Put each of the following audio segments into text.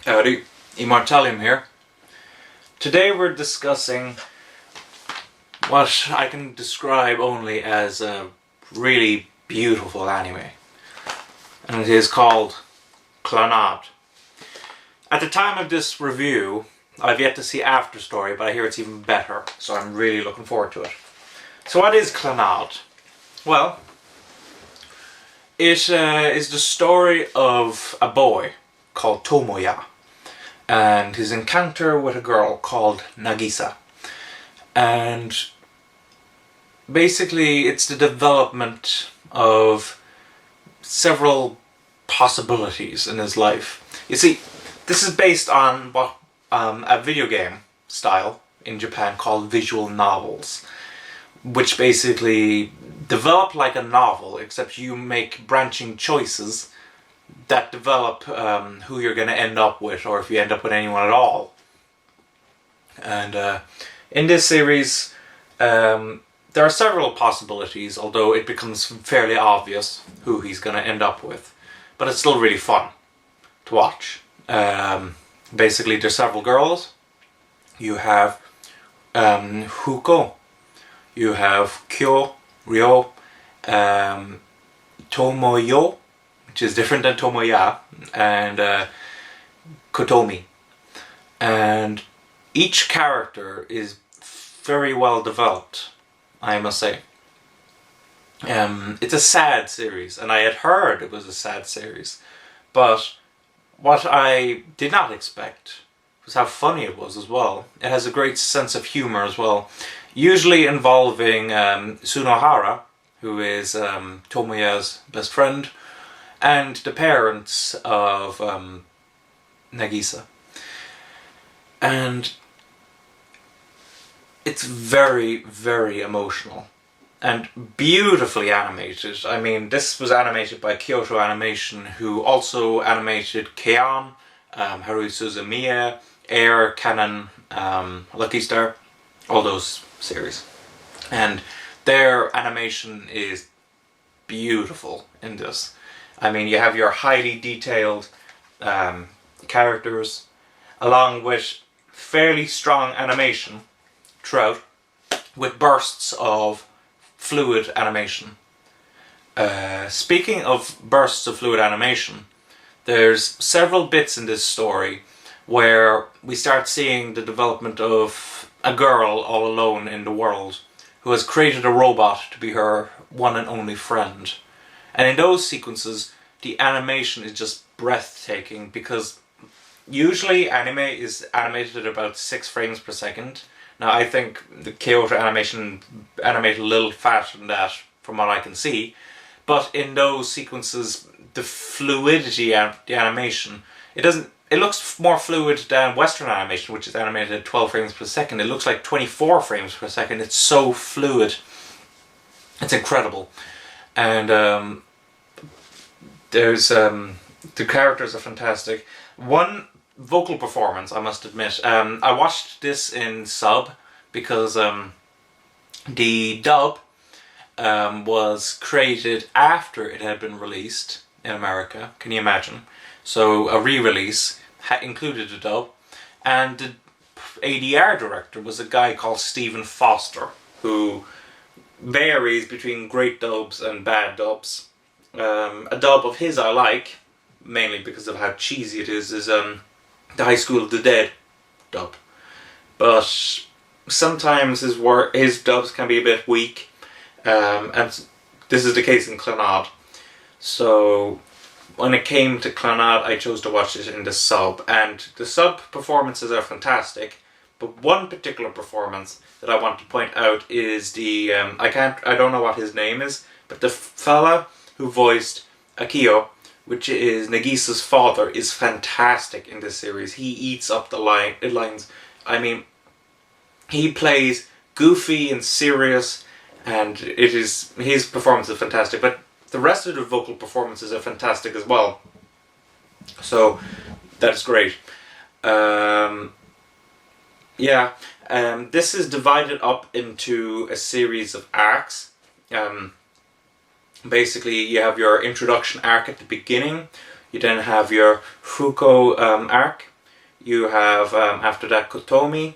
Howdy, Immortalium here. Today we're discussing what I can describe only as a really beautiful anime. And it is called Clannad. At the time of this review, I've yet to see After Story, but I hear it's even better, so I'm really looking forward to it. So what is Clannad? Well, it is the story of a boy called Tomoya and his encounter with a girl called Nagisa. And basically it's the development of several possibilities in his life. You see, this is based on what a video game style in Japan called visual novels, which basically develop like a novel, except you make branching choices that develop who you're going to end up with, or if you end up with anyone at all. And in this series, there are several possibilities, although it becomes fairly obvious who he's going to end up with. But it's still really fun to watch. Basically, there's several girls. You have Huko, you have Kyo, Ryo, Tomoyo, which is different than Tomoya, and Kotomi. And each character is very well developed, I must say. It's a sad series, and I had heard it was a sad series, but what I did not expect was how funny it was as well. It has a great sense of humor as well, usually involving Sunohara, who is Tomoya's best friend, and the parents of Nagisa. And it's very, very emotional and beautifully animated. I mean, this was animated by Kyoto Animation, who also animated Keion, Haruhi Suzumiya, Air, Canon, Lucky Star, all those series. And their animation is beautiful in this. I mean, you have your highly detailed characters, along with fairly strong animation throughout, with bursts of fluid animation. Speaking of bursts of fluid animation, there's several bits in this story where we start seeing the development of a girl all alone in the world who has created a robot to be her one and only friend. And in those sequences, the animation is just breathtaking, because usually anime is animated at about 6 frames per second. Now I think the Kyoto Animation animated a little faster than that from what I can see, but in those sequences the fluidity of the animation, it looks more fluid than Western animation, which is animated at 12 frames per second. It looks like 24 frames per second. It's so fluid. It's incredible. And there's the characters are fantastic. One vocal performance, I must admit. I watched this in sub because the dub was created after it had been released in America. Can you imagine? So a re-release included a dub, and the ADR director was a guy called Stephen Foster, who varies between great dubs and bad dubs. A dub of his I like, mainly because of how cheesy it is the High School of the Dead dub. But sometimes his dubs can be a bit weak, and this is the case in Clannad. So when it came to Clannad, I chose to watch it in the sub, and the sub performances are fantastic. But one particular performance that I want to point out is the I don't know what his name is, but the fella who voiced Akio, which is Nagisa's father, is fantastic in this series. He eats up the lines. I mean, he plays goofy and serious, and his performance is fantastic. But the rest of the vocal performances are fantastic as well. So that's great. This is divided up into a series of arcs. Basically, you have your introduction arc at the beginning. You then have your Fuko arc, You have after that Kotomi,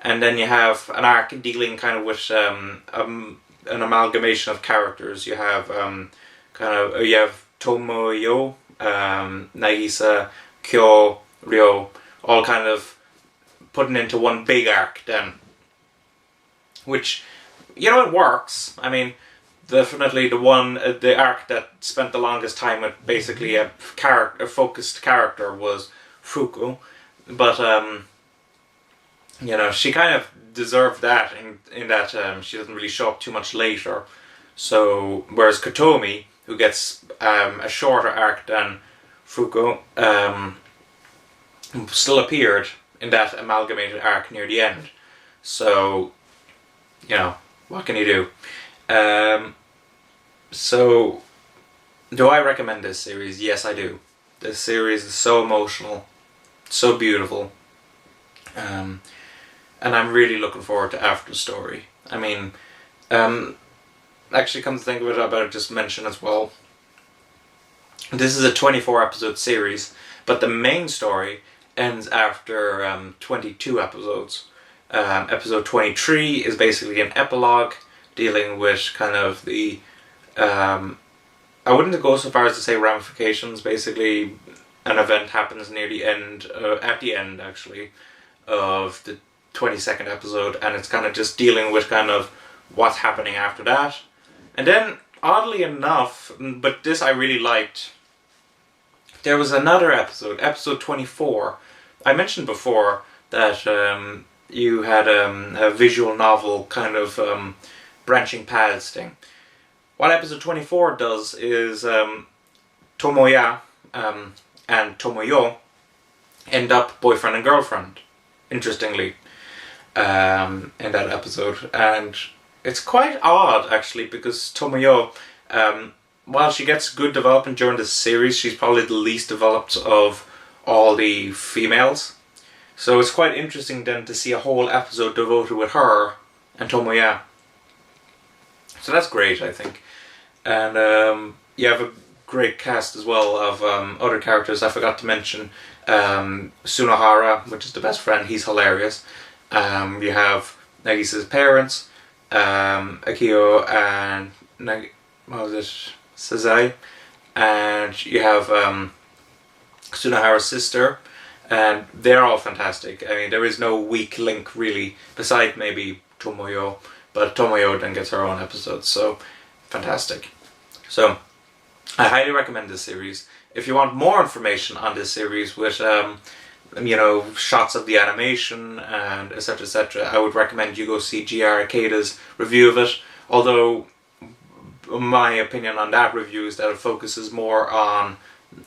and then you have an arc dealing kind of with an amalgamation of characters. You have you have Tomoyo, Nagisa, Kyo, Ryo, all kind of putting into one big arc then. Which, it works. I mean, definitely the arc that spent the longest time with basically a focused character was Fuku. But, she kind of deserved that in that she doesn't really show up too much later. So, whereas Kotomi, who gets a shorter arc than Fuku, still appeared in that amalgamated arc near the end. So, what can you do? So, do I recommend this series? Yes, I do. This series is so emotional, so beautiful, and I'm really looking forward to After Story. I mean, actually, come to think of it, I better just mention as well. This is a 24 episode series, but the main story ends after 22 episodes. Episode 23 is basically an epilogue dealing with kind of the I wouldn't go so far as to say ramifications. Basically, an event happens near the end, at the end actually, of the 22nd episode, and it's kind of just dealing with kind of what's happening after that. And then, oddly enough, but this I really liked, there was another episode, episode 24. I mentioned before that you had a visual novel kind of branching paths thing. What episode 24 does is Tomoya and Tomoyo end up boyfriend and girlfriend, interestingly, in that episode. And it's quite odd, actually, because Tomoyo, while she gets good development during this series, she's probably the least developed of all the females. So it's quite interesting then to see a whole episode devoted with her and Tomoya. So that's great, I think. And you have a great cast as well of other characters. I forgot to mention Sunohara, which is the best friend. He's hilarious. You have Nagisa's parents, Akio and Sazai. And you have Sunohara's sister. And they're all fantastic. I mean, there is no weak link, really, beside maybe Tomoyo. But Tomoyo then gets her own episode, so fantastic. So, I highly recommend this series. If you want more information on this series with, shots of the animation and etc., I would recommend you go see GR Akeda's review of it. Although, my opinion on that review is that it focuses more on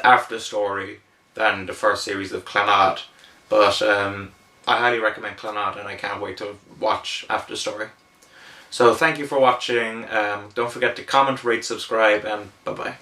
After Story than the first series of Clannad. But I highly recommend Clannad, and I can't wait to watch After Story. So thank you for watching. Don't forget to comment, rate, subscribe, and bye-bye.